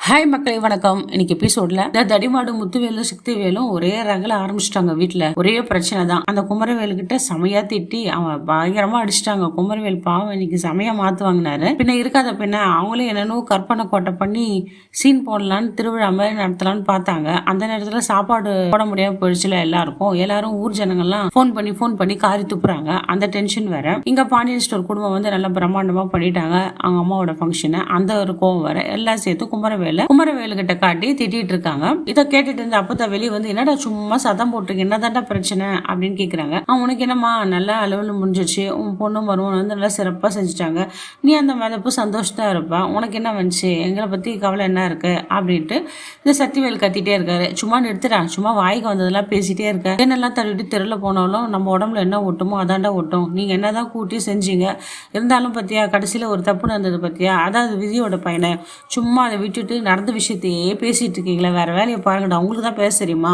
Hi மக்களே வணக்கம். இன்னைக்கு எபிசோட்ல இந்த தடிமாடு முத்துவேலும் சக்திவேலும் ஒரே ரகல ஆரம்பிச்சிட்டாங்க. வீட்டுல ஒரே பிரச்சனை தான். அந்த குமரவேலு கிட்ட செமையா திட்டி அவன் பயங்கரமா அடிச்சிட்டாங்க. குமரவேல் பாவம் இன்னைக்கு செமையா மாத்து வாங்கினாரு. பின்ன இருக்காத பின்ன அவங்களே என்னன்னு கற்பனை கோட்டை பண்ணி சீன் போடலான்னு திருவிழா மாதிரி நடத்தலான்னு பார்த்தாங்க. அந்த நேரத்துல சாப்பாடு போட முடியாம போயிடுச்சுல எல்லாரும் ஊர் ஜனங்கள்லாம் ஃபோன் பண்ணி காரி துப்புறாங்க. அந்த டென்ஷன் வேற. இங்க பாண்டியன் ஸ்டோர் குடும்பம் வந்து நல்லா பிரம்மாண்டமா பண்ணிட்டாங்க அவங்க அம்மாவோட ஃபங்க்ஷனை. அந்த ஒரு கோவம் வேற எல்லாம் சேர்த்து குமரவேலு கிட்ட காட்டி திட்டிட்டு இருக்காங்க. இதை கேட்டுட்டு இருந்த அப்பத்த வெளியே வந்து என்னடா சும்மா சதம் போட்டுருக்கு, என்னதான்டா பிரச்சனை அப்படின்னு கேக்குறாங்க. உனக்கு என்னம்மா நல்லா அளவுல முடிஞ்சிச்சு, உன் பொண்ணும் வருவன் வந்து நல்லா சிறப்பா செஞ்சுட்டாங்க, நீ அந்த மதப்பு சந்தோஷத்தா இருப்பா, உனக்கு என்ன வந்துச்சு, எங்களை பத்தி கவலை என்ன இருக்கு அப்படின்ட்டு இந்த சக்திவேல் கத்திட்டே இருக்காரு. சும்மா நிறுத்துறா, சும்மா வாய்க்கு வந்ததெல்லாம் பேசிட்டே இருக்க, என்னெல்லாம் தள்ளிட்டு தெருல போனாலும் நம்ம உடம்புல என்ன ஒட்டுமோ அதாண்டா ஒட்டும், நீங்க என்னதான் கூட்டி செஞ்சீங்க, இருந்தாலும் பத்தியா கடைசியில ஒரு தப்பு நடந்தது பத்தியா, அதாவது விதியோட பையனை சும்மா அதை விட்டுட்டு நடந்த விஷயத்தையே பேசிட்டு இருக்கீங்களா, வேற வேலையை பாருங்கடா, உங்களுக்கு தான் பேச தெரியுமா,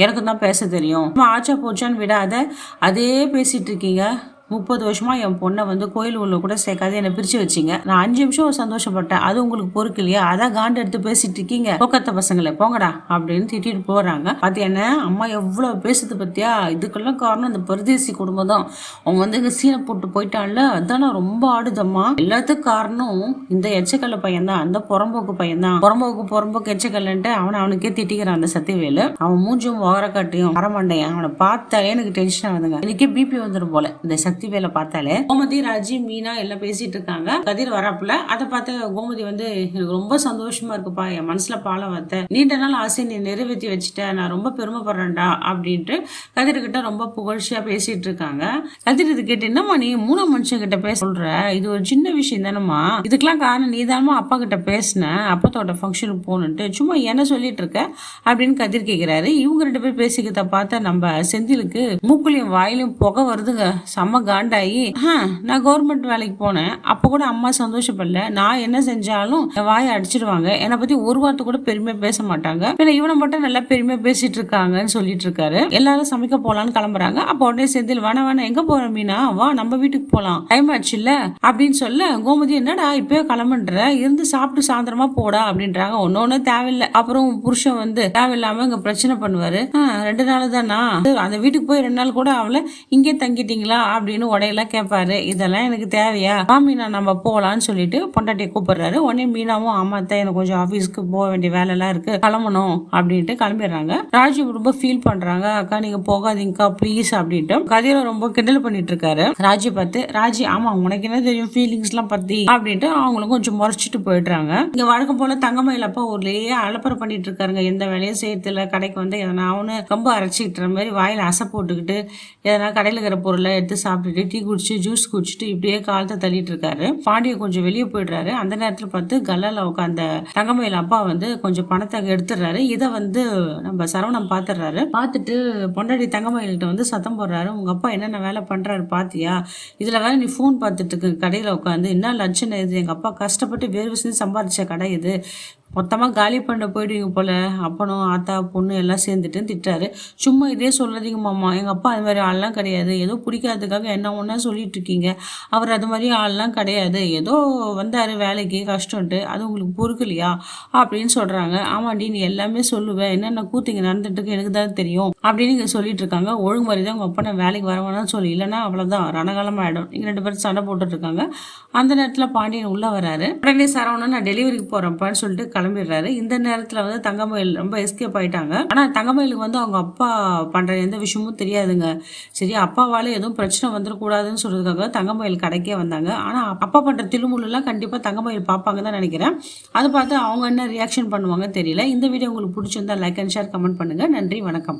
எனக்கு தான் பேச தெரியும், ஆச்சா போச்சான்னு விடாத அதே பேசிட்டு இருக்கீங்க. 30 வருஷமா என் பொண்ணை வந்து கோயில் உள்ள கூட சேர்க்காது என்னை பிரிச்சு வச்சிங்க. நான் 5 நிமிஷம் சந்தோஷப்பட்டேன், அது உங்களுக்கு பொறுக்கு இல்லையா, அதான் காண்டு எடுத்து பேசிட்டு இருக்கீங்க, போக்கத்த பசங்களை போங்கடா அப்படின்னு திட்டிட்டு போறாங்க. அது என்ன அம்மா எவ்வளவு பேசுறது பத்தியா, இதுக்கெல்லாம் காரணம் இந்த பரதேசி குடும்பம் தான். அவங்க வந்து இங்க சீனை போட்டு போயிட்டான்ல, அதான் ரொம்ப ஆடுதம்மா, எல்லாத்துக்கும் காரணம் இந்த எச்சக்கல்ல பையன் தான், அந்த புறம்போக்கு பையன் தான், புறம்போக்கு எச்சக்கல்லன்ட்டு அவனுக்கே திட்டிக்கிறான் அந்த சத்தியவேலு. அவன் மூஞ்சும் ஓரக்காட்டியும் வரமாட்டேன், அவனை பார்த்தாலே எனக்கு டென்ஷன் ஆகுதுங்க, எனக்கே பிபி வந்துடும் போல இந்த சக்தி வேலை பார்த்தாலே. கோமதி, ராஜி, மீனா எல்லாம் பேசிட்டு இருக்காங்க. கதிர் வராப்புல அதை பார்த்து கோமதி வந்து எனக்கு ரொம்ப சந்தோஷமா இருக்குப்பா, என் மனசுல பாலம் வத்த, நீண்ட நாள் ஆசை நீ நிறைவேற்றி வச்சுட்ட, நான் ரொம்ப பெருமைப்படுறேன்டா அப்படின்ட்டு கதிர்கிட்ட ரொம்ப புகழ்ச்சியா பேசிட்டு இருக்காங்க. கதிர் இது கேட்டு என்னம்மா நீ 3 மனுஷன் கிட்ட பேச சொல்ற, இது ஒரு சின்ன விஷயம் தானம்மா, இதுக்கெல்லாம் காரணம் நீதானமா அப்பா கிட்ட பேசின, அப்பத்தோட ஃபங்க்ஷனுக்கு போகணுன்ட்டு சும்மா என்ன சொல்லிட்டு இருக்க அப்படின்னு கதிர் கேட்கிறாரு. இவங்க 2 பேர் பேசிக்கிறத பார்த்தா நம்ம செந்திலுக்கு மூக்குலையும் வாயிலும் புகை வருதுங்க. செம்ம காண்டாயி, நான் கவர்மெண்ட் வேலைக்கு போனேன், அப்ப கூட அம்மா சந்தோஷப்படல, நான் என்ன செஞ்சாலும் வாயை அடிச்சிடுவாங்க, என்னை பத்தி ஒரு வார்த்தை கூட பெருமையா பேச மாட்டாங்க, இவனை மட்டும் நல்லா பெருமையா பேசிட்டு இருக்காங்கன்னு சொல்லிட்டு இருக்காரு. எல்லாரும் சமைக்க போலான்னு கிளம்புறாங்க. அப்ப உடனே செந்தில் வேணா எங்க போற மீனா, வா நம்ம வீட்டுக்கு போலாம், டைம் ஆச்சு இல்ல அப்படின்னு சொல்ல கோமதி என்னடா இப்பவே கிளம்புன்ற, இருந்து சாப்பிட்டு சாயந்தரமா போடா அப்படின்றாங்க. ஒன்னொன்னு தேவையில்லை, அப்புறம் புருஷன் வந்து தேவையில்லாம இங்க பிரச்சனை பண்ணுவாரு, 2 நாள் தானா, அந்த வீட்டுக்கு போய் 2 நாள் கூட அவளை இங்கே தங்கிட்டீங்களா அப்படின்னு உடையெல்லாம் கேட்பாரு. இதெல்லாம் எனக்கு தேவையா, மீனா நம்ம போலான்னு சொல்லிட்டு பொண்டாட்டியை கூப்பிடுறாரு. உடனே மீனாவும் ஆமாத்தான் எனக்கு கொஞ்சம் ஆபீஸ்க்கு போக வேண்டிய வேலை எல்லாம் இருக்கு, கிளம்பணும் அப்படின்ட்டு கிளம்பிடுறாங்க. ராஜி ரொம்ப ஃபீல் பண்றாங்க, அக்கா நீங்க போகாதீங்கக்கா ப்ளீஸ் அப்படின்ட்டு. கதிர ரொம்ப கிண்டல் பண்ணிட்டு இருக்காரு ராஜி பார்த்து. ராஜி ஆமா உனக்கு என்ன தெரியும் ஃபீலிங்ஸ் எல்லாம் பத்தி அப்படின்ட்டு அவங்களும் கொஞ்சம் முறைச்சிட்டு போயிடுறாங்க. இங்க வழக்கம் போல தங்கமயில் அப்பா ஊர்லயே அலப்பறை பண்ணிட்டு இருக்காருங்க, எந்த வேலையும் செய்யறதுல, கடைக்கு வந்து எதனா அவனு ரொம்ப அரைச்சிக்கிற மாதிரி வாயில அசை போட்டுக்கிட்டு எதனா கடையில் இருக்கிற பொருளை எடுத்து சாப்பிட்டு டீ குடிச்சு ஜூஸ் குடிச்சிட்டு இப்படியே காலத்தை தள்ளிட்டு இருக்காரு. பாண்டிய கொஞ்சம் வெளியே போயிடுறாரு. அந்த நேரத்தில் பார்த்து கல்லால உட்காந்த தங்கமயில் அப்பா வந்து கொஞ்சம் பணத்தை எடுத்துடுறாரு. இதை வந்து நம்ம சரவணம் பார்த்துடுறாரு. பார்த்துட்டு பொண்டாடி தங்கமயில்கிட்ட வந்து சத்தம் போடுறாரு, உங்க அப்பா என்னென்ன வேலை பண்றாரு பாத்தியா, இதுல வேலை நீ போன் பார்த்துட்டு இருக்கு கடையில உட்காந்து, என்ன லட்சணம் இது, எங்க அப்பா கஷ்டப்பட்டு வேர்வை செஞ்சு சம்பாதிச்ச கடை இது, மொத்தமாக காலி பண்ண போயிடுவீங்க போல, அப்பனும் ஆத்தா பொண்ணு எல்லாம் சேர்ந்துட்டு திட்டாரு. சும்மா இதே சொல்லாதீங்க மாமா, எங்கள் அப்பா அது மாதிரி ஆள்லாம் கிடையாது, ஏதோ பிடிக்காததுக்காக என்ன ஒன்றா சொல்லிட்டு இருக்கீங்க, அவர் அது மாதிரி ஆள்லாம் கிடையாது, ஏதோ வந்தார் வேலைக்கு கஷ்டம்ட்டு, அது உங்களுக்கு பொறுக்கலையா அப்படின்னு சொல்கிறாங்க. ஆமாண்டி நீ எல்லாமே சொல்லுவேன், என்னென்ன கூத்திங்க நடந்துட்டு எனக்கு தான் தெரியும் அப்படின்னு இங்கே சொல்லிட்டு இருக்காங்க. ஒழுங்கு மாதிரி தான் உங்கள் அப்பா நான் வேலைக்கு வரவேணான்னு சொல்லி, இல்லைன்னா அவ்வளோதான் ரணகாலம் ஆகிடும். நீங்கள் 2 பேரும் சண்டை போட்டுட்டு இருக்காங்க. அந்த நேரத்தில் பாண்டியன் உள்ளே வராரு. உடனே சரவணன் நான் டெலிவரிக்கு போகிறேன்ப்பான்னு சொல்லிட்டு கிளம்பிடுறாரு. இந்த நேரத்துல வந்து தங்கமயில் ரொம்ப எஸ்கேப் ஆயிட்டாங்க. ஆனா தங்கமயிலுக்கு வந்து அவங்க அப்பா பண்ற எந்த விஷயமும் தெரியாதுங்க. சரி அப்பாவால எதுவும் பிரச்சனை வந்துடக்கூடாதுன்னு சொல்றதுக்காக தங்கமயில் கடைக்கே வந்தாங்க. ஆனா அப்பா பண்ற திலுமுள்ள எல்லாம் கண்டிப்பா தங்கமயில் பார்ப்பாங்க தான் நினைக்கிறேன். அதை பார்த்து அவங்க என்ன ரியாக்ஷன் பண்ணுவாங்க தெரியல. இந்த வீடியோ உங்களுக்கு பிடிச்சிருந்தா லைக் அண்ட் ஷேர் கமெண்ட் பண்ணுங்க. நன்றி, வணக்கம்.